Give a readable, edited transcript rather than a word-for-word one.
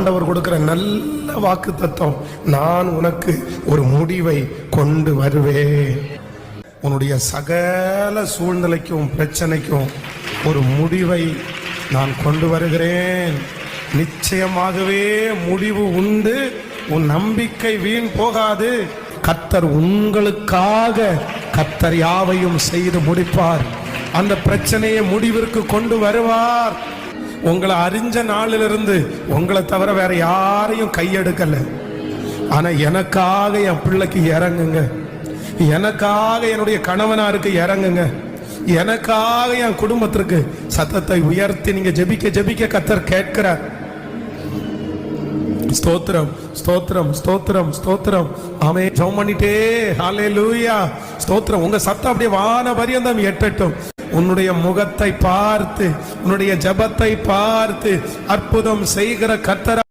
ஆண்டவர் கொடுக்கிற நல்ல வாக்கு தத்துவம், நான் உனக்கு ஒரு முடிவை கொண்டு வருவேன். உன்னுடைய சகல சூழ்நிலைக்கும் பிரச்சனைக்கும் ஒரு முடிவை நான் கொண்டு வருகிறேன். நிச்சயமாகவே முடிவு உண்டு. உன் நம்பிக்கை வீண் போகாது. கர்த்தர் உங்களுக்காக கர்த்தர் யாவையும் செய்து முடிப்பார். அந்த பிரச்சனையை முடிவிற்கு கொண்டு வருவார். உங்களை அறிஞ்ச நாளிலிருந்து உங்களை தவிர வேற யாரையும் கையெடுக்கல. ஆனா எனக்காக என் பிள்ளைக்கு இறங்குங்க, எனக்காக என்னுடைய கணவனாருக்கு இறங்குங்க, எனக்காக என் குடும்பத்திற்கு சத்தத்தை உயர்த்தி நீங்க ஜெபிக்க ஜெபிக்க கர்த்தர் கேட்கிறார். ஸ்தோத்திரம் ஸ்தோத்திரம் ஸ்தோத்திரம் ஸ்தோத்திரம். ஆமென். ஜெபம் பண்ணிட்டே ஹல்லேலூயா ஸ்தோத்திரம். உங்க சத்தம் அப்படியே வான பரியந்தம் எட்டட்டும். உன்னுடைய முகத்தை பார்த்து, உன்னுடைய ஜெபத்தை பார்த்து அற்புதம் செய்கிற கர்த்தர்